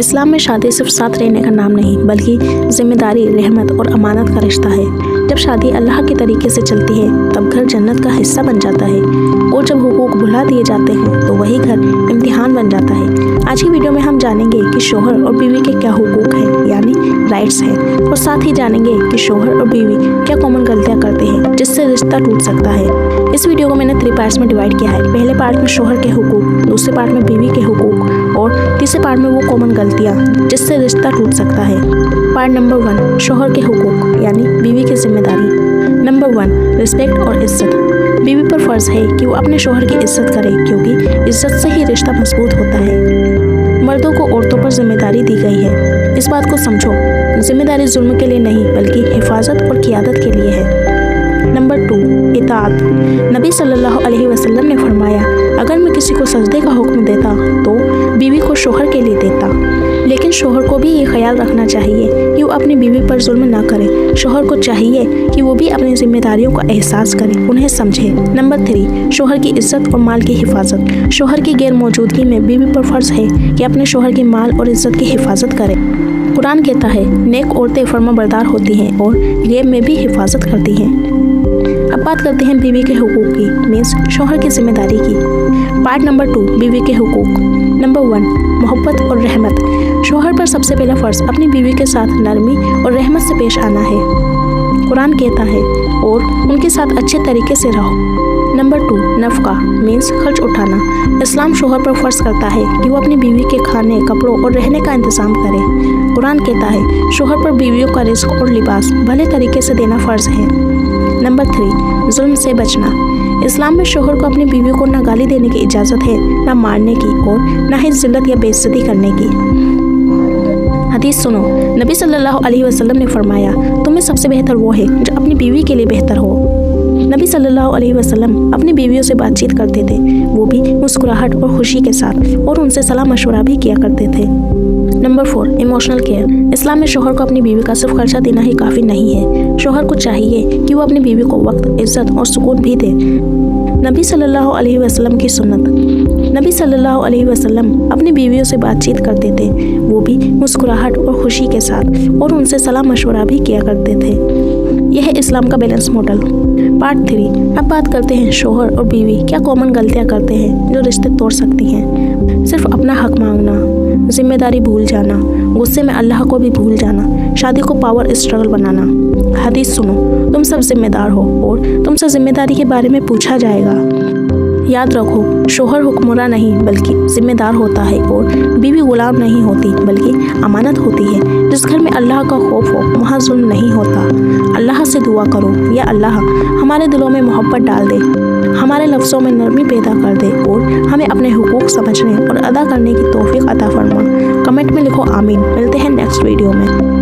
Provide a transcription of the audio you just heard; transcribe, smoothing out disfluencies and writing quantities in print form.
اسلام میں شادی صرف ساتھ رہنے کا نام نہیں بلکہ ذمہ داری، رحمت اور امانت کا رشتہ ہے۔ جب شادی اللہ کے طریقے سے چلتی ہے تب گھر جنت کا حصہ بن جاتا ہے، اور جب حقوق بھلا دیے جاتے ہیں تو وہی گھر امتحان بن جاتا ہے۔ آج کی ویڈیو میں ہم جانیں گے کہ شوہر اور بیوی کے کیا حقوق ہیں یعنی رائٹس ہیں، اور ساتھ ہی جانیں گے کہ شوہر اور بیوی کیا کامن غلطیاں کرتے ہیں جس سے رشتہ ٹوٹ سکتا ہے۔ اس ویڈیو کو میں نے 3 پارٹس میں ڈیوائڈ کیا ہے۔ پہلے پارٹ میں شوہر کے حقوق، دوسرے پارٹ میں بیوی کے حقوق اور تیسرے پارٹ میں وہ کامن غلطیاں جس سے رشتہ ٹوٹ سکتا ہے۔ پارٹ نمبر 1، شوہر کے حقوق یعنی بیوی کی ذمہ داری۔ نمبر 1، رسپیکٹ اور عزت۔ بیوی پر فرض ہے کہ وہ اپنے شوہر کی عزت کرے کیونکہ عزت سے ہی رشتہ مضبوط ہوتا ہے۔ مردوں کو عورتوں پر ذمہ داری دی گئی ہے، اس بات کو سمجھو، ذمہ داری ظلم کے لیے نہیں بلکہ حفاظت اور قیادت کے لیے ہے۔ نمبر 2، اطاعت۔ نبی صلی اللہ علیہ وسلم نے فرمایا، اگر میں کسی کو سجدے کا حکم دیتا تو بیوی کو شوہر کے لیے دیتا، لیکن شوہر کو بھی یہ خیال رکھنا چاہیے کہ وہ اپنی بیوی پر ظلم نہ کرے۔ شوہر کو چاہیے کہ وہ بھی اپنی ذمہ داریوں کا احساس کرے، انہیں سمجھے۔ نمبر 3، شوہر کی عزت اور مال کی حفاظت۔ شوہر کی غیر موجودگی میں بیوی پر فرض ہے کہ اپنے شوہر کی مال اور عزت کی حفاظت کرے۔ قرآن کہتا ہے، نیک عورتیں فرما بردار ہوتی ہیں اور غیب میں بھی حفاظت کرتی ہیں۔ اب بات کرتے ہیں بیوی کے حقوق کی، مینس شوہر کی ذمہ داری کی۔ پارٹ نمبر 2، بیوی کے حقوق۔ نمبر 1، محبت اور رحمت۔ شوہر پر سب سے پہلا فرض اپنی بیوی کے ساتھ نرمی اور رحمت سے پیش آنا ہے۔ قرآن کہتا ہے، اور ان کے ساتھ اچھے طریقے سے رہو۔ نمبر 2، نفقہ مینس خرچ اٹھانا۔ اسلام شوہر پر فرض کرتا ہے کہ وہ اپنی بیوی کے کھانے، کپڑوں اور رہنے کا انتظام کرے۔ قرآن کہتا ہے، شوہر پر بیویوں کا رزق اور لباس بھلے طریقے سے دینا فرض ہے۔ نمبر 3، ظلم سے بچنا۔ اسلام میں شوہر کو اپنی بیوی کو نہ گالی دینے کی اجازت ہے، نہ مارنے کی اور نہ ہی ذلت یا بے عزتی کرنے کی۔ حدیث سنو، نبی صلی اللہ علیہ وسلم نے فرمایا، تمہیں سب سے بہتر وہ ہے جو اپنی بیوی کے لیے بہتر ہو۔ نبی صلی اللہ علیہ وسلم اپنی بیویوں سے بات چیت کرتے تھے، وہ بھی مسکراہٹ اور خوشی کے ساتھ، اور ان سے صلاح مشورہ بھی کیا کرتے تھے۔ Number 4، emotional care. اسلام میں شوہر کو اپنی بیوی کا صرف خرچہ دینا ہی کافی نہیں ہے، شوہر کو چاہیے کہ وہ اپنی بیوی کو وقت، عزت اور سکون بھی دے۔ نبی صلی اللہ علیہ وسلم کی سنت۔ نبی صلی اللہ علیہ وسلم اپنی بیویوں سے بات چیت کرتے تھے، وہ بھی مسکراہٹ اور خوشی کے ساتھ، اور ان سے صلاح مشورہ بھی کیا کرتے تھے۔ یہ ہے اسلام کا بیلنس ماڈل۔ پارٹ 3، اب بات کرتے ہیں شوہر اور بیوی کیا کامن غلطیاں کرتے ہیں جو رشتے توڑ سکتی ہیں۔ صرف اپنا حق مانگنا، ذمہ داری بھول جانا، غصے میں اللہ کو بھی بھول جانا، شادی کو پاور اسٹرگل بنانا۔ حدیث سنو، تم سب ذمہ دار ہو اور تم سے ذمہ داری کے بارے میں پوچھا جائے گا۔ یاد رکھو، شوہر حکمراں نہیں بلکہ ذمہ دار ہوتا ہے، اور بیوی غلام نہیں ہوتی بلکہ امانت ہوتی ہے۔ جس گھر میں اللہ کا خوف ہو وہاں ظلم نہیں ہوتا۔ اللہ سے دعا کرو، یا اللہ ہمارے دلوں میں محبت ڈال دے، ہمارے لفظوں میں نرمی پیدا کر دے، اور ہمیں اپنے حقوق سمجھنے اور ادا کرنے کی توفیق عطا فرما۔ کمنٹ میں لکھو آمین۔ ملتے ہیں نیکسٹ ویڈیو میں۔